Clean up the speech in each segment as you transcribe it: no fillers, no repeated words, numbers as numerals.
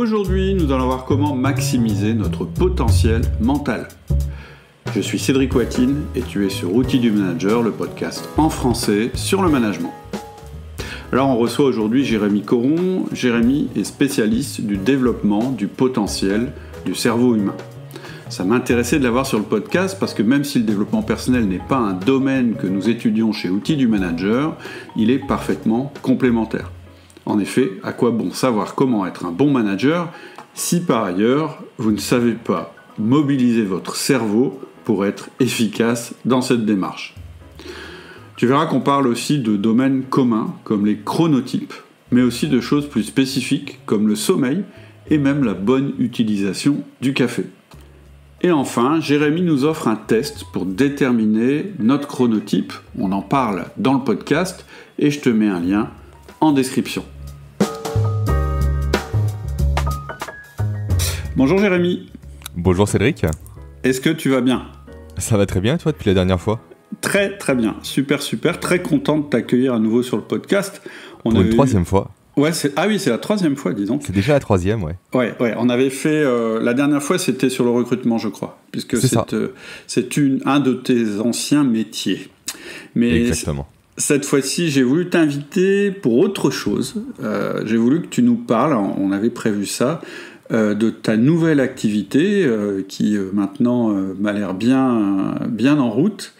Aujourd'hui, nous allons voir comment maximiser notre potentiel mental. Je suis Cédric Watine et tu es sur Outils du Manager, le podcast en français sur le management. Alors on reçoit aujourd'hui Jérémy Coron. Jérémy est spécialiste du développement du potentiel du cerveau humain. Ça m'intéressait de l'avoir sur le podcast parce que même si le développement personnel n'est pas un domaine que nous étudions chez Outils du Manager, il est parfaitement complémentaire. En effet, à quoi bon savoir comment être un bon manager si par ailleurs vous ne savez pas mobiliser votre cerveau pour être efficace dans cette démarche. Tu verras qu'on parle aussi de domaines communs comme les chronotypes, mais aussi de choses plus spécifiques comme le sommeil et même la bonne utilisation du café. Et enfin, Jérémy nous offre un test pour déterminer notre chronotype. On en parle dans le podcast et je te mets un lien en description. Bonjour Jérémy. Bonjour Cédric. Est-ce que tu vas bien ? Ça va très bien toi depuis la dernière fois ? Très très bien, super, très content de t'accueillir à nouveau sur le podcast. Pour une troisième fois. Ouais, c'est la troisième fois, dis donc. C'est déjà la troisième, ouais. Ouais, on avait fait... la dernière fois, c'était sur le recrutement, je crois, puisque c'est un de tes anciens métiers. Mais exactement. Cette fois-ci, j'ai voulu t'inviter pour autre chose. J'ai voulu que tu nous parles, on avait prévu ça, de ta nouvelle activité qui maintenant m'a l'air bien en route.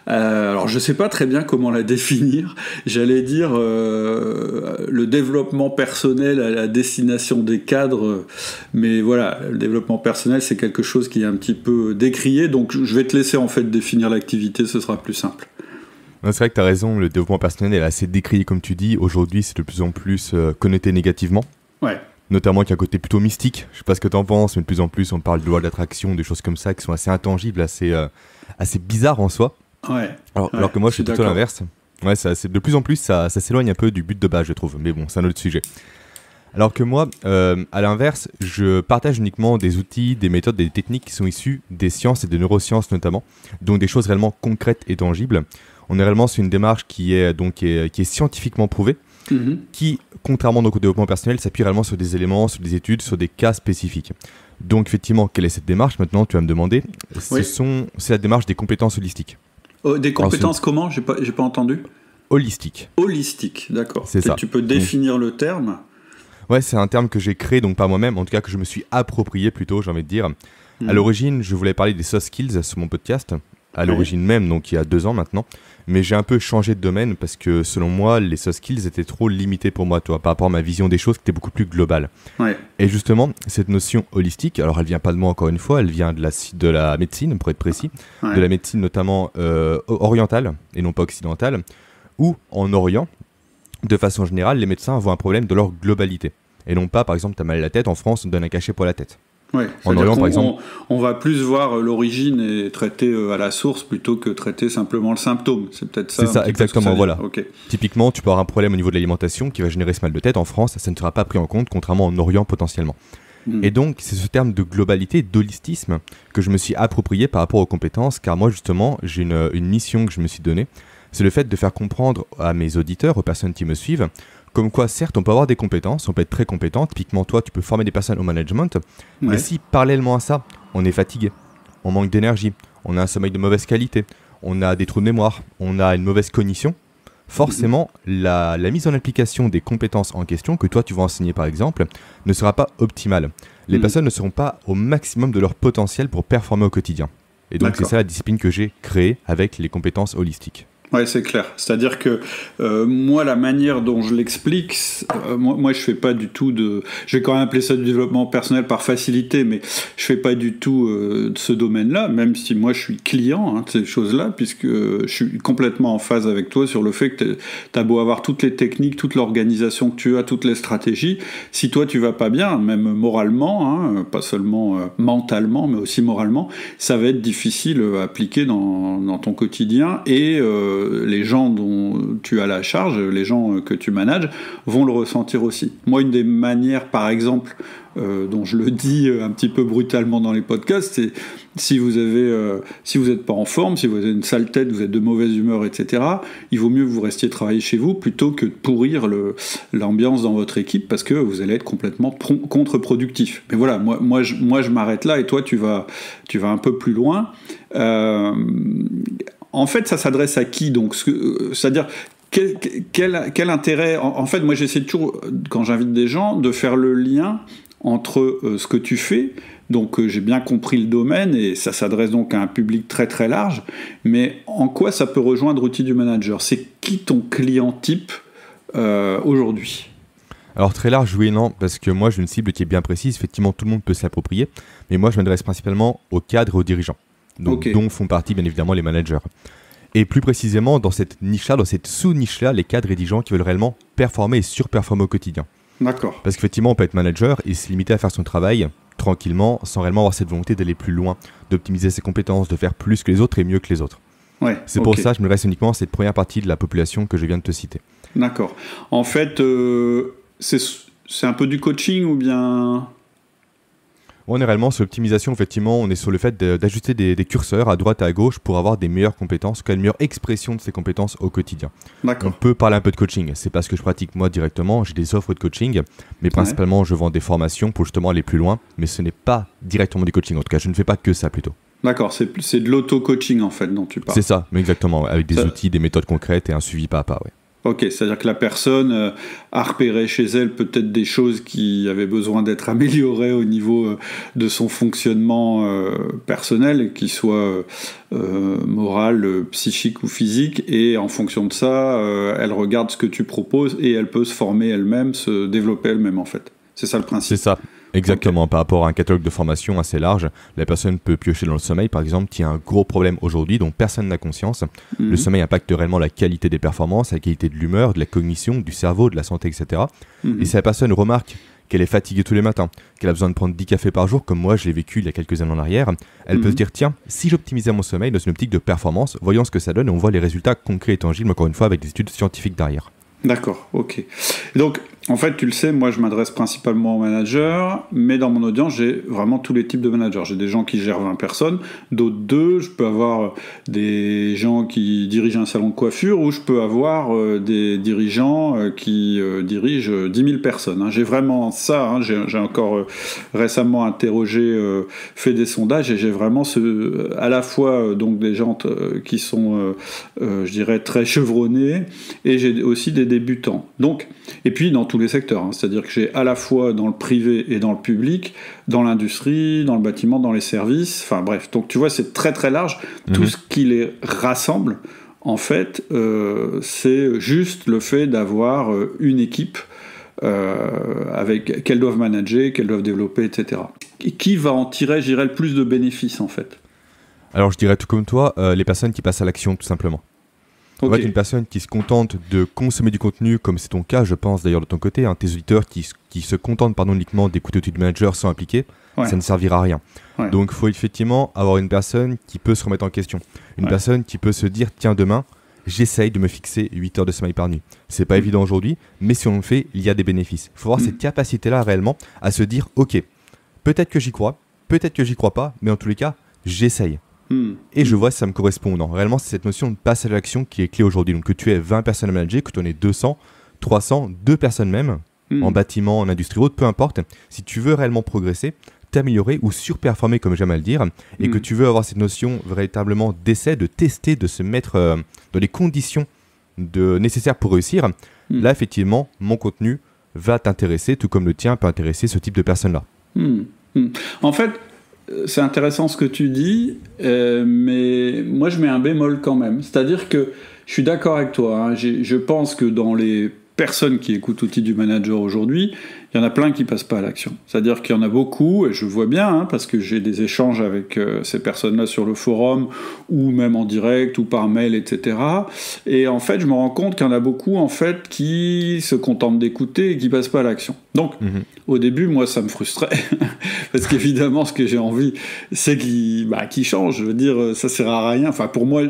Alors je sais pas très bien comment la définir. J'allais dire le développement personnel à la destination des cadres, mais voilà, le développement personnel c'est quelque chose qui est un petit peu décrié, donc je vais te laisser en fait définir l'activité, ce sera plus simple. Non, c'est vrai que tu as raison, le développement personnel est assez décrié comme tu dis. Aujourd'hui c'est de plus en plus connoté négativement. Ouais. Notamment qu'il y a un côté plutôt mystique, je sais pas ce que t'en penses, mais de plus en plus on parle de loi de l'attraction, des choses comme ça qui sont assez intangibles, assez bizarres en soi. Ouais. Alors que moi je suis plutôt l'inverse. Ouais, de plus en plus ça s'éloigne un peu du but de base je trouve, mais bon c'est un autre sujet. Alors que moi, à l'inverse, je partage uniquement des outils, des méthodes, des techniques qui sont issues des sciences et des neurosciences notamment, donc des choses réellement concrètes et tangibles. On est réellement sur une démarche qui est scientifiquement prouvée. Qui, contrairement donc au développement personnel, s'appuie réellement sur des éléments, sur des études, sur des cas spécifiques. Donc effectivement, quelle est cette démarche ? Maintenant, tu vas me demander. C'est la démarche des compétences holistiques. Des compétences comment ? J'ai pas entendu. Holistique. Holistique, d'accord. C'est ça. Tu peux définir le terme ? Ouais, c'est un terme que j'ai créé, donc pas moi-même, en tout cas que je me suis approprié plutôt, j'ai envie de dire. À l'origine, je voulais parler des soft skills sur mon podcast. À l'origine même, donc il y a 2 ans maintenant. Mais j'ai un peu changé de domaine parce que selon moi, les soft skills étaient trop limités pour moi, par rapport à ma vision des choses qui était beaucoup plus globale. Ouais. Et justement, cette notion holistique, alors elle vient pas de moi encore une fois, elle vient de la médecine, pour être précis, de la médecine notamment orientale et non pas occidentale, où en Orient, de façon générale, les médecins voient un problème de leur globalité. Et non pas, par exemple, t'as mal à la tête, en France, on te donne un cachet pour la tête. Ouais, en Orient, par exemple, on va plus voir l'origine et traiter à la source plutôt que traiter simplement le symptôme. C'est peut-être ça. C'est ça, exactement, voilà. Okay. Typiquement, tu peux avoir un problème au niveau de l'alimentation qui va générer ce mal de tête. En France, ça ne sera pas pris en compte, contrairement en Orient potentiellement. Et donc, c'est ce terme de globalité, d'holistisme, que je me suis approprié par rapport aux compétences, car moi, justement, j'ai une mission que je me suis donnée. C'est le fait de faire comprendre à mes auditeurs, aux personnes qui me suivent, comme quoi, certes, on peut avoir des compétences, on peut être très compétent. Typiquement, toi, tu peux former des personnes au management. Mais si, parallèlement à ça, on est fatigué, on manque d'énergie, on a un sommeil de mauvaise qualité, on a des trous de mémoire, on a une mauvaise cognition, forcément, la mise en application des compétences en question, que toi, tu vas enseigner par exemple, ne sera pas optimale. Les personnes ne seront pas au maximum de leur potentiel pour performer au quotidien. Et donc, c'est ça la discipline que j'ai créée avec les compétences holistiques. Ouais, c'est clair. C'est-à-dire que moi, la manière dont je l'explique, moi, je fais pas du tout de... Je vais quand même appeler ça du développement personnel par facilité, mais je fais pas du tout de ce domaine-là, même si moi, je suis client de ces choses-là, puisque je suis complètement en phase avec toi sur le fait que t'as beau avoir toutes les techniques, toute l'organisation que tu as, toutes les stratégies, si toi, tu vas pas bien, même moralement, pas seulement mentalement, mais aussi moralement, ça va être difficile à appliquer dans ton quotidien et les gens dont tu as la charge, les gens que tu manages, vont le ressentir aussi. Moi, une des manières, par exemple, dont je le dis un petit peu brutalement dans les podcasts, c'est si vous n'êtes pas en forme, si vous avez une sale tête, vous êtes de mauvaise humeur, etc., il vaut mieux que vous restiez travailler chez vous plutôt que de pourrir l'ambiance dans votre équipe parce que vous allez être complètement contre-productif. Mais voilà, moi je m'arrête là et toi tu vas un peu plus loin. En fait, ça s'adresse à qui donc? C'est-à-dire quel intérêt? En fait, moi j'essaie toujours, quand j'invite des gens, de faire le lien entre ce que tu fais. Donc j'ai bien compris le domaine et ça s'adresse donc à un public très très large, mais en quoi ça peut rejoindre Outils du Manager? C'est qui ton client type aujourd'hui? Alors très large, oui et non, parce que moi j'ai une cible qui est bien précise, effectivement tout le monde peut se l'approprier, mais moi je m'adresse principalement aux cadres et aux dirigeants, donc, dont font partie bien évidemment les managers. Et plus précisément dans cette niche-là, dans cette sous-niche-là, les cadres et dirigeants qui veulent réellement performer et surperformer au quotidien. D'accord. Parce qu'effectivement on peut être manager et se limiter à faire son travail tranquillement, sans réellement avoir cette volonté d'aller plus loin, d'optimiser ses compétences, de faire plus que les autres et mieux que les autres. Ouais, c'est pour ça que je me reste uniquement à cette première partie de la population que je viens de te citer. D'accord. En fait, c'est un peu du coaching ou bien... On est réellement sur l'optimisation, effectivement, on est sur le fait d'ajuster des curseurs à droite et à gauche pour avoir des meilleures compétences, une meilleure expression de ces compétences au quotidien. D'accord. On peut parler un peu de coaching, c'est pas ce que je pratique moi directement, j'ai des offres de coaching, mais principalement je vends des formations pour justement aller plus loin, mais ce n'est pas directement du coaching, en tout cas je ne fais pas que ça plutôt. D'accord, c'est de l'auto-coaching en fait dont tu parles. C'est ça, mais exactement, avec des outils, des méthodes concrètes et un suivi pas à pas, ouais. Ok, c'est-à-dire que la personne a repéré chez elle peut-être des choses qui avaient besoin d'être améliorées au niveau de son fonctionnement personnel, qu'il soit moral, psychique ou physique, et en fonction de ça, elle regarde ce que tu proposes et elle peut se former elle-même, se développer elle-même en fait. C'est ça le principe. C'est ça. Exactement, okay. Par rapport à un catalogue de formation assez large, la personne peut piocher dans le sommeil, par exemple, qui est un gros problème aujourd'hui dont personne n'a conscience. Le sommeil impacte réellement la qualité des performances, la qualité de l'humeur, de la cognition, du cerveau, de la santé, etc. Et si la personne remarque qu'elle est fatiguée tous les matins, qu'elle a besoin de prendre 10 cafés par jour, comme moi je l'ai vécu il y a quelques années en arrière, elle peut se dire, tiens, si j'optimisais mon sommeil dans une optique de performance, voyons ce que ça donne et on voit les résultats concrets et tangibles, encore une fois, avec des études scientifiques derrière. D'accord, ok. Donc, en fait, tu le sais, moi je m'adresse principalement aux managers, mais dans mon audience, j'ai vraiment tous les types de managers. J'ai des gens qui gèrent 20 personnes, d'autres 2, je peux avoir des gens qui dirigent un salon de coiffure, ou je peux avoir des dirigeants qui dirigent 10 000 personnes. Hein. J'ai vraiment ça, hein. J'ai encore récemment interrogé, fait des sondages, et j'ai vraiment à la fois donc des gens qui sont, je dirais, très chevronnés, et j'ai aussi des débutants. Donc, et puis dans tous les secteurs, hein, c'est-à-dire que j'ai à la fois dans le privé et dans le public, dans l'industrie, dans le bâtiment, dans les services, enfin bref, donc tu vois c'est très très large, tout ce qui les rassemble en fait c'est juste le fait d'avoir une équipe avec qu'elles doivent manager, qu'elles doivent développer, etc. Et qui va en tirer, je dirais, le plus de bénéfices en fait? Alors je dirais tout comme toi, les personnes qui passent à l'action tout simplement. Okay. En fait, une personne qui se contente de consommer du contenu, comme c'est ton cas, je pense d'ailleurs de ton côté, hein, tes auditeurs qui se contentent uniquement d'écouter Outils du Manager sans appliquer, ça ne servira à rien. Ouais. Donc, il faut effectivement avoir une personne qui peut se remettre en question. Une personne qui peut se dire, tiens, demain, j'essaye de me fixer 8 heures de sommeil par nuit. C'est pas évident aujourd'hui, mais si on le fait, il y a des bénéfices. Il faut avoir cette capacité-là réellement à se dire, ok, peut-être que j'y crois, peut-être que j'y crois pas, mais en tous les cas, j'essaye. Et je vois si ça me correspond ou non. Réellement, c'est cette notion de passage à l'action qui est clé aujourd'hui. Donc que tu aies 20 personnes à manager, que tu en aies 200, 300, 2 personnes même, en bâtiment, en industrie ou autre, peu importe. Si tu veux réellement progresser, t'améliorer ou surperformer, comme j'aime à le dire, et que tu veux avoir cette notion véritablement d'essai, de tester, de se mettre dans les conditions nécessaires pour réussir, là, effectivement, mon contenu va t'intéresser, tout comme le tien peut intéresser ce type de personnes-là. En fait, c'est intéressant ce que tu dis, mais moi je mets un bémol quand même. C'est-à-dire que je suis d'accord avec toi, hein, je pense que dans les personnes qui écoutent Outils du Manager aujourd'hui, il y en a plein qui passent pas à l'action. C'est-à-dire qu'il y en a beaucoup, et je vois bien, parce que j'ai des échanges avec ces personnes-là sur le forum, ou même en direct, ou par mail, etc. Et en fait, je me rends compte qu'il y en a beaucoup, en fait, qui se contentent d'écouter et qui passent pas à l'action. Donc, au début, moi, ça me frustrait, parce qu'évidemment, ce que j'ai envie, c'est qu'ils changent. Je veux dire, ça sert à rien. Enfin, pour moi,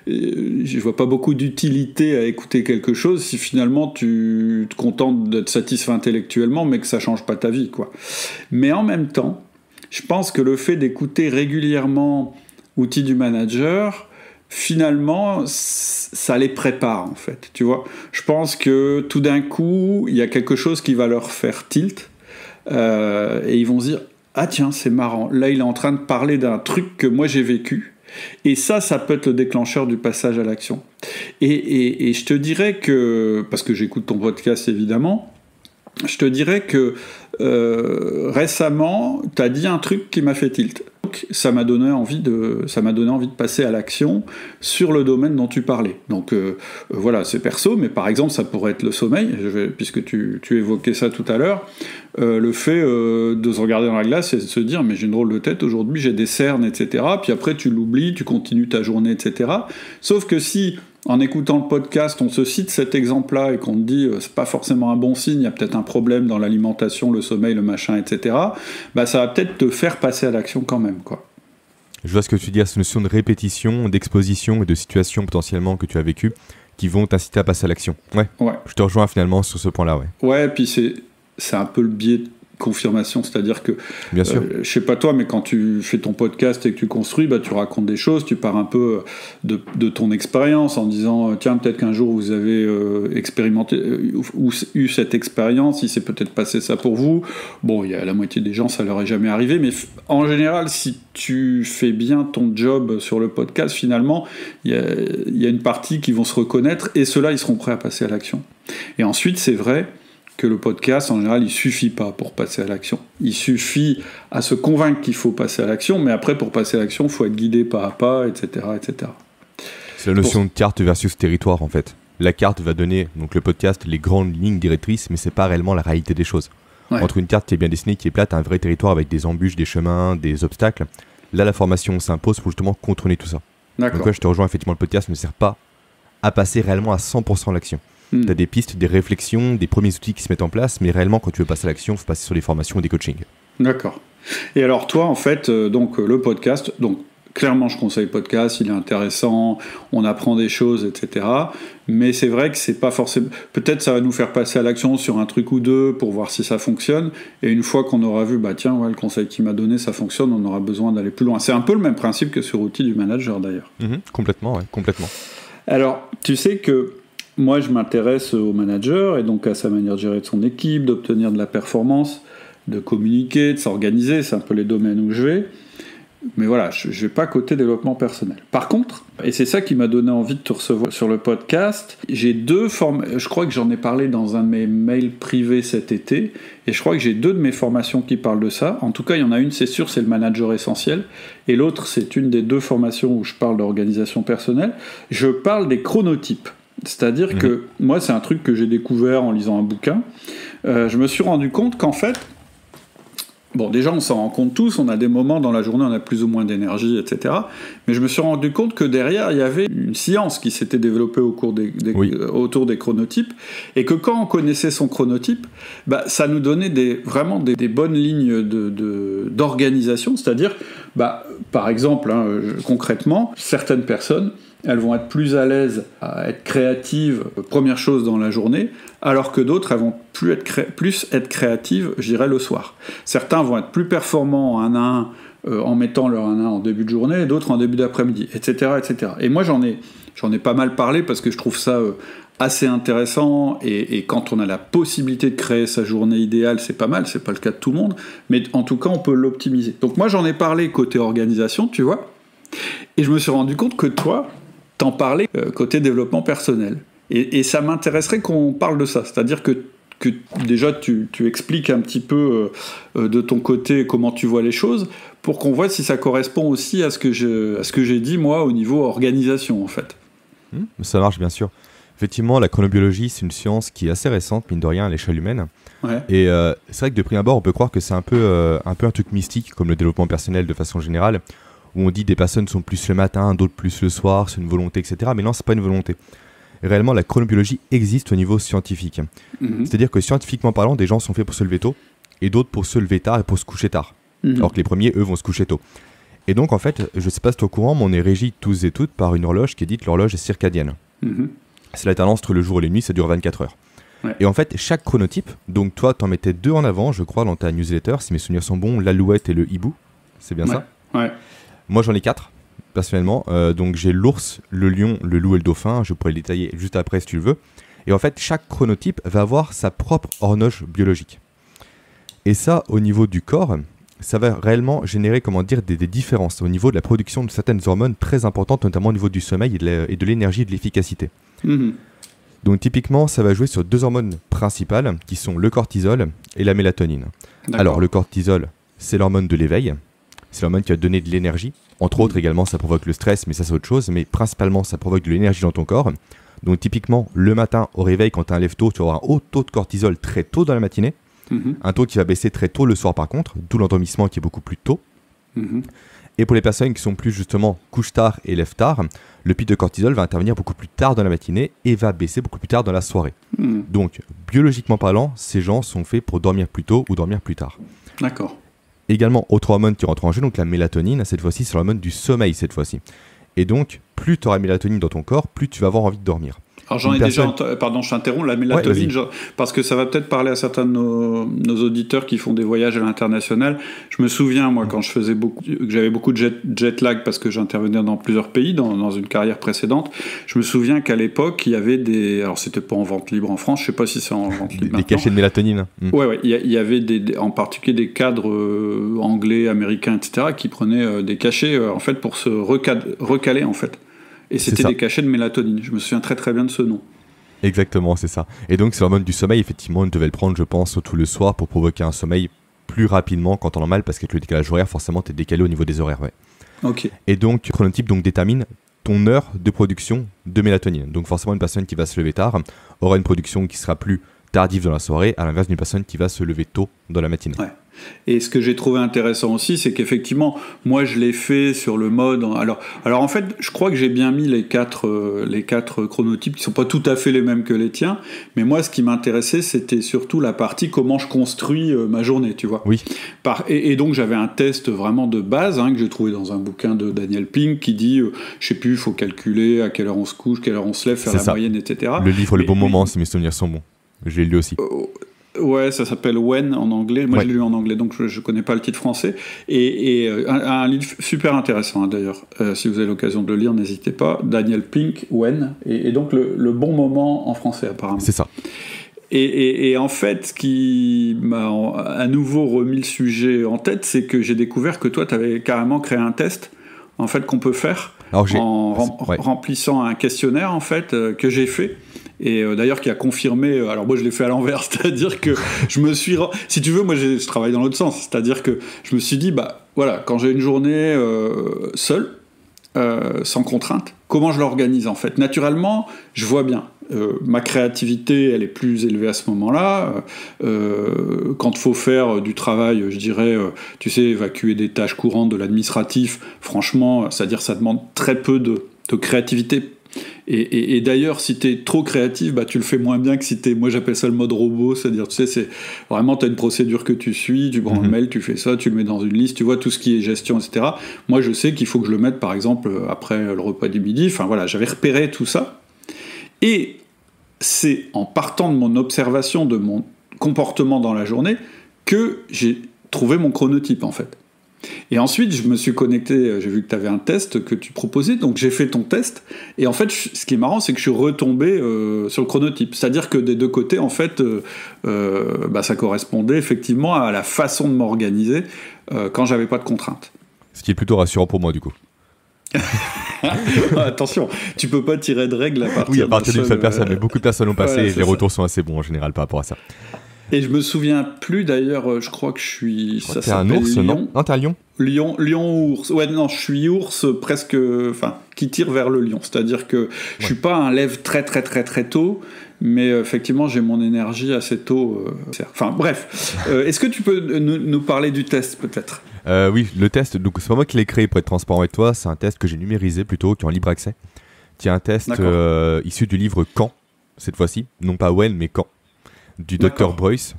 je vois pas beaucoup d'utilité à écouter quelque chose si finalement tu te contentes d'être satisfait intellectuellement, mais que ça change pas ta vie, quoi. Mais en même temps, je pense que le fait d'écouter régulièrement Outils du manager, finalement, ça les prépare, en fait, tu vois. Je pense que tout d'un coup, il y a quelque chose qui va leur faire tilt, et ils vont se dire « Ah tiens, c'est marrant, là il est en train de parler d'un truc que moi j'ai vécu ». Et ça peut être le déclencheur du passage à l'action. Et je te dirais que, parce que j'écoute ton podcast évidemment, je te dirais que récemment, tu as dit un truc qui m'a fait tilt. Donc, ça m'a donné envie de passer à l'action sur le domaine dont tu parlais. Donc voilà, c'est perso, mais par exemple, ça pourrait être le sommeil, puisque tu évoquais ça tout à l'heure, le fait de se regarder dans la glace et de se dire, mais j'ai une drôle de tête, aujourd'hui j'ai des cernes, etc. Puis après, tu l'oublies, tu continues ta journée, etc. Sauf que si, en écoutant le podcast, on se cite cet exemple-là et qu'on te dit c'est pas forcément un bon signe, il y a peut-être un problème dans l'alimentation, le sommeil, le machin, etc., bah ça va peut-être te faire passer à l'action quand même, quoi. Je vois ce que tu dis, cette notion de répétition, d'exposition et de situations potentiellement que tu as vécues qui vont t'inciter à passer à l'action. Ouais. Je te rejoins finalement sur ce point-là, Ouais, puis c'est un peu le biais de confirmation, c'est-à-dire que, bien sûr. Je sais pas toi, mais quand tu fais ton podcast et que tu construis, bah, tu racontes des choses, tu pars un peu de ton expérience en disant, tiens, peut-être qu'un jour vous avez expérimenté ou eu cette expérience, il s'est peut-être passé ça pour vous. Bon, il y a la moitié des gens, ça leur est jamais arrivé, mais en général, si tu fais bien ton job sur le podcast, finalement, il y a une partie qui vont se reconnaître et ceux-là, ils seront prêts à passer à l'action. Et ensuite, c'est vrai que le podcast, en général, il suffit pas pour passer à l'action. Il suffit à se convaincre qu'il faut passer à l'action, mais après, pour passer à l'action, il faut être guidé pas à pas, etc., etc. C'est la notion de carte versus territoire, en fait. La carte va donner, donc le podcast, les grandes lignes directrices, mais c'est pas réellement la réalité des choses. Ouais. Entre une carte qui est bien dessinée, qui est plate, un vrai territoire avec des embûches, des chemins, des obstacles, là, la formation s'impose pour justement contourner tout ça. D'accord. Donc là, je te rejoins, effectivement, le podcast ne sert pas à passer réellement à 100% l'action. Tu as des pistes, des réflexions, des premiers outils qui se mettent en place, mais réellement, quand tu veux passer à l'action, il faut passer sur les formations et des coachings. D'accord. Et alors, toi, en fait, donc le podcast, donc clairement, je conseille le podcast, il est intéressant, on apprend des choses, etc. Mais c'est vrai que c'est pas forcément... Peut-être ça va nous faire passer à l'action sur un truc ou deux pour voir si ça fonctionne, et une fois qu'on aura vu, bah tiens, ouais, le conseil qu'il m'a donné, ça fonctionne, on aura besoin d'aller plus loin. C'est un peu le même principe que sur Outils du manager, d'ailleurs. Complètement, ouais, complètement. Alors, tu sais que moi, je m'intéresse au manager et donc à sa manière de gérer de son équipe, d'obtenir de la performance, de communiquer, de s'organiser. C'est un peu les domaines où je vais. Mais voilà, je ne vais pas côté développement personnel. Par contre, et c'est ça qui m'a donné envie de te recevoir sur le podcast, j'ai deux formations. Je crois que j'en ai parlé dans un de mes mails privés cet été. Et je crois que j'ai deux de mes formations qui parlent de ça. En tout cas, il y en a une, c'est sûr, c'est le manager essentiel. Et l'autre, c'est une des deux formations où je parle d'organisation personnelle. Je parle des chronotypes. C'est-à-dire que moi, c'est un truc que j'ai découvert en lisant un bouquin. Je me suis rendu compte qu'en fait, bon, déjà, on s'en rend compte tous, on a des moments dans la journée, on a plus ou moins d'énergie, etc. Mais je me suis rendu compte que derrière, il y avait une science qui s'était développée autour des chronotypes, et que quand on connaissait son chronotype, bah, ça nous donnait vraiment des bonnes lignes d'organisation. C'est-à-dire, bah, par exemple, concrètement, certaines personnes, elles vont être plus à l'aise à être créatives, première chose dans la journée, alors que d'autres, elles vont plus être créatives, je dirais, le soir. Certains vont être plus performants en 1 à 1 en mettant leur 1 à 1 en début de journée, et d'autres en début d'après-midi, etc., etc. Et moi, j'en ai pas mal parlé parce que je trouve ça assez intéressant, et quand on a la possibilité de créer sa journée idéale, c'est pas mal, c'est pas le cas de tout le monde, mais en tout cas, on peut l'optimiser. Donc moi, j'en ai parlé côté organisation, tu vois, et je me suis rendu compte que toi, t'en parlais côté développement personnel. Et ça m'intéresserait qu'on parle de ça. C'est-à-dire que déjà, tu expliques un petit peu de ton côté comment tu vois les choses, pour qu'on voit si ça correspond aussi à ce que j'ai dit, moi, au niveau organisation, en fait. Ça marche, bien sûr. Effectivement, la chronobiologie, c'est une science qui est assez récente, mine de rien, à l'échelle humaine. Ouais. Et c'est vrai que de prime abord, on peut croire que c'est un peu un truc mystique, comme le développement personnel de façon générale, où on dit des personnes sont plus le matin, d'autres plus le soir, c'est une volonté, etc. Mais non, c'est pas une volonté. Réellement, la chronobiologie existe au niveau scientifique. C'est-à-dire que scientifiquement parlant, des gens sont faits pour se lever tôt, et d'autres pour se lever tard et pour se coucher tard. Alors que les premiers, eux, vont se coucher tôt. Et donc, en fait, je sais pas si tu es au courant, mais on est régis tous et toutes par une horloge qui est dite l'horloge circadienne. C'est l'alternance entre le jour et les nuits, ça dure 24 heures. Ouais. Et en fait, chaque chronotype, donc toi, t'en mettais 2 en avant, je crois, dans ta newsletter, si mes souvenirs sont bons, l'alouette et le hibou, c'est bien ça? Ouais. Moi, j'en ai 4, personnellement. Donc, j'ai l'ours, le lion, le loup et le dauphin. Je pourrais le détailler juste après si tu le veux. Et en fait, chaque chronotype va avoir sa propre horloge biologique. Et ça, au niveau du corps, ça va réellement générer, des différences au niveau de la production de certaines hormones très importantes, notamment au niveau du sommeil et de l'énergie et de l'efficacité. Donc typiquement, ça va jouer sur 2 hormones principales qui sont le cortisol et la mélatonine. Alors le cortisol, c'est l'hormone de l'éveil, c'est l'hormone qui va te donner de l'énergie. Entre autres également, ça provoque le stress, mais ça c'est autre chose, mais principalement ça provoque de l'énergie dans ton corps. Donc typiquement, le matin au réveil, quand tu as un lève tôt, tu vas avoir un haut taux de cortisol très tôt dans la matinée, un taux qui va baisser très tôt le soir par contre, d'où l'endormissement qui est beaucoup plus tôt. Et pour les personnes qui sont plus justement couche tard et lève tard, le pic de cortisol va intervenir beaucoup plus tard dans la matinée et va baisser beaucoup plus tard dans la soirée. Donc, biologiquement parlant, ces gens sont faits pour dormir plus tôt ou dormir plus tard. D'accord. Également, autre hormone qui rentre en jeu, donc la mélatonine, cette fois-ci, c'est l'hormone du sommeil cette fois-ci. Et donc, plus tu auras de mélatonine dans ton corps, plus tu vas avoir envie de dormir. Alors j'en ai déjà, pardon, je t'interromps, la mélatonine, parce que ça va peut-être parler à certains de nos auditeurs qui font des voyages à l'international. Je me souviens, moi, quand que j'avais beaucoup de jet lag parce que j'intervenais dans plusieurs pays, dans une carrière précédente, je me souviens qu'à l'époque, il y avait alors c'était pas en vente libre en France, je sais pas si c'est en vente libre Des cachets de mélatonine. Ouais, il y avait en particulier des cadres anglais, américains, etc., qui prenaient des cachets, en fait, pour se recaler, en fait. Et c'était des cachets de mélatonine. Je me souviens très très bien de ce nom. Exactement, c'est ça. Et donc, c'est l'hormone du sommeil. Effectivement, on devait le prendre, je pense, surtout le soir pour provoquer un sommeil plus rapidement qu'en temps normal, parce qu'avec le décalage horaire, forcément, tu es décalé au niveau des horaires. Ouais. Ok. Et donc, le chronotype détermine ton heure de production de mélatonine. Donc, forcément, une personne qui va se lever tard aura une production qui sera plus tardive dans la soirée, à l'inverse d'une personne qui va se lever tôt dans la matinée. Ouais. Et ce que j'ai trouvé intéressant aussi, c'est qu'effectivement, moi je l'ai fait sur le mode. Alors en fait, je crois que j'ai bien mis les quatre chronotypes qui sont pas tout à fait les mêmes que les tiens. Mais moi, ce qui m'intéressait, c'était surtout la partie comment je construis ma journée, tu vois. Oui. Et donc j'avais un test vraiment de base que j'ai trouvé dans un bouquin de Daniel Pink qui dit, je sais plus, il faut calculer à quelle heure on se couche, quelle heure on se lève, faire moyenne, etc. Le livre Le Bon Moment, si mes souvenirs sont bons. Je l'ai lu aussi. Ouais, ça s'appelle When en anglais. Moi, je l'ai lu en anglais, donc je connais pas le titre français. Et un livre super intéressant, d'ailleurs. Si vous avez l'occasion de le lire, n'hésitez pas. Daniel Pink, When. Et donc, le bon moment en français, apparemment. C'est ça. Et en fait, ce qui m'a à nouveau remis le sujet en tête, c'est que j'ai découvert que toi, tu avais carrément créé un test, en fait, qu'on peut faire remplissant un questionnaire, en fait, que j'ai fait. Et d'ailleurs qui a confirmé, alors moi je l'ai fait à l'envers, c'est-à-dire que je me suis, si tu veux, moi je travaille dans l'autre sens, c'est-à-dire que je me suis dit, voilà, quand j'ai une journée seule, sans contrainte, comment je l'organise en fait? Naturellement, je vois bien, ma créativité elle est plus élevée à ce moment-là, quand il faut faire du travail, je dirais, tu sais, évacuer des tâches courantes de l'administratif, franchement, c'est-à-dire ça demande très peu de créativité. Et d'ailleurs, si t'es trop créatif, tu le fais moins bien que si t'es... Moi, j'appelle ça le mode robot, c'est-à-dire, tu sais, c'est vraiment, t'as une procédure que tu suis, tu prends un mail, tu fais ça, tu le mets dans une liste, tu vois, tout ce qui est gestion, etc. Moi, je sais qu'il faut que je le mette, par exemple, après le repas du midi. Enfin, voilà, j'avais repéré tout ça. Et c'est en partant de mon observation de mon comportement dans la journée que j'ai trouvé mon chronotype, en fait. Et ensuite, je me suis connecté, j'ai vu que tu avais un test que tu proposais, donc j'ai fait ton test, et en fait, ce qui est marrant, c'est que je suis retombé sur le chronotype. C'est-à-dire que des deux côtés, en fait, ça correspondait effectivement à la façon de m'organiser quand j'avais pas de contraintes. Ce qui est plutôt rassurant pour moi, du coup. Attention, tu peux pas tirer de règles à partir d'une seule personne, mais beaucoup de personnes l'ont passé, et les retours sont assez bons en général par rapport à ça. Et je me souviens plus d'ailleurs, je crois que je suis... Ça s'appelle un ours, non? Non, t'es un lion? Lion ours. Ouais, non, je suis ours presque... Enfin, qui tire vers le lion. C'est-à-dire que je suis pas un lève très très très très tôt, mais effectivement, j'ai mon énergie assez tôt. Enfin, bref. Est-ce que tu peux nous parler du test, peut-être? Oui, le test, donc c'est pas moi qui l'ai créé pour être transparent avec toi, c'est un test que j'ai numérisé plutôt, qui est en libre accès. Qui est un test issu du livre Quand, cette fois-ci. Non pas When, mais Quand, du Dr. Breus,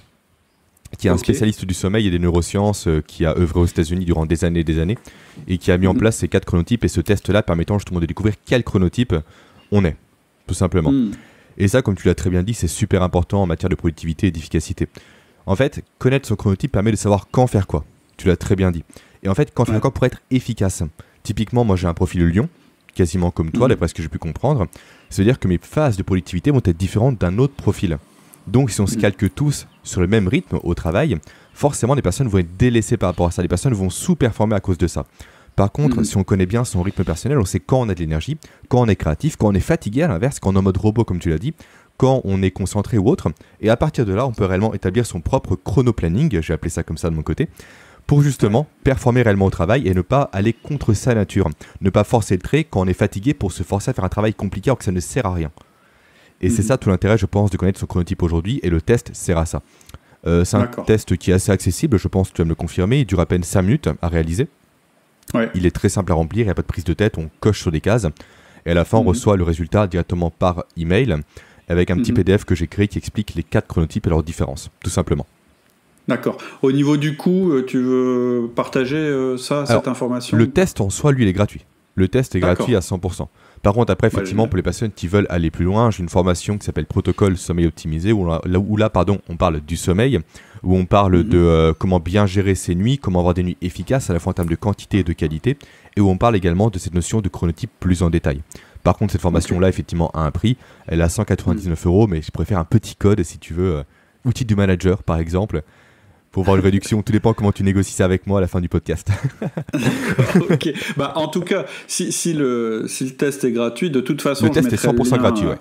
qui est un spécialiste du sommeil et des neurosciences, qui a œuvré aux États-Unis durant des années, et qui a mis en place ces 4 chronotypes, et ce test-là permettant justement de découvrir quel chronotype on est, tout simplement. Et ça, comme tu l'as très bien dit, c'est super important en matière de productivité et d'efficacité. En fait, connaître son chronotype permet de savoir quand faire quoi. Tu l'as très bien dit. Et en fait, quand faire quoi pour être efficace. Typiquement, moi j'ai un profil lion, quasiment comme toi, d'après ce que j'ai pu comprendre. Ça veut dire que mes phases de productivité vont être différentes d'un autre profil. Donc, si on se calque tous sur le même rythme au travail, forcément, les personnes vont être délaissées par rapport à ça. Les personnes vont sous-performer à cause de ça. Par contre, si on connaît bien son rythme personnel, on sait quand on a de l'énergie, quand on est créatif, quand on est fatigué à l'inverse, quand on est en mode robot, comme tu l'as dit, quand on est concentré ou autre. Et à partir de là, on peut réellement établir son propre chronoplanning, j'ai appelé ça comme ça de mon côté, pour justement performer réellement au travail et ne pas aller contre sa nature. Ne pas forcer le trait quand on est fatigué pour se forcer à faire un travail compliqué alors que ça ne sert à rien. Et c'est ça tout l'intérêt, je pense, de connaître son chronotype aujourd'hui, et le test sert à ça. C'est un test qui est assez accessible, je pense que tu vas me le confirmer, il dure à peine 5 minutes à réaliser. Il est très simple à remplir, il n'y a pas de prise de tête, on coche sur des cases, et à la fin on reçoit le résultat directement par email, avec un petit PDF que j'ai créé qui explique les 4 chronotypes et leurs différences, tout simplement. D'accord. Au niveau du coût, tu veux partager cette information? Le test en soi, lui, il est gratuit. Le test est gratuit à 100%. Par contre, après, effectivement, pour les personnes qui veulent aller plus loin, j'ai une formation qui s'appelle Protocole Sommeil Optimisé, où là, on parle du sommeil, où on parle de comment bien gérer ses nuits, comment avoir des nuits efficaces, à la fois en termes de quantité et de qualité, et où on parle également de cette notion de chronotype plus en détail. Par contre, cette formation-là, effectivement, a un prix. Elle a 199 €, mais je préfère un petit code, si tu veux, outil du manager, par exemple, pour voir une réduction. Tout dépend comment tu négocies ça avec moi à la fin du podcast. Ok. Bah, en tout cas, si le test est gratuit, de toute façon, le test est 100% gratuit, ouais.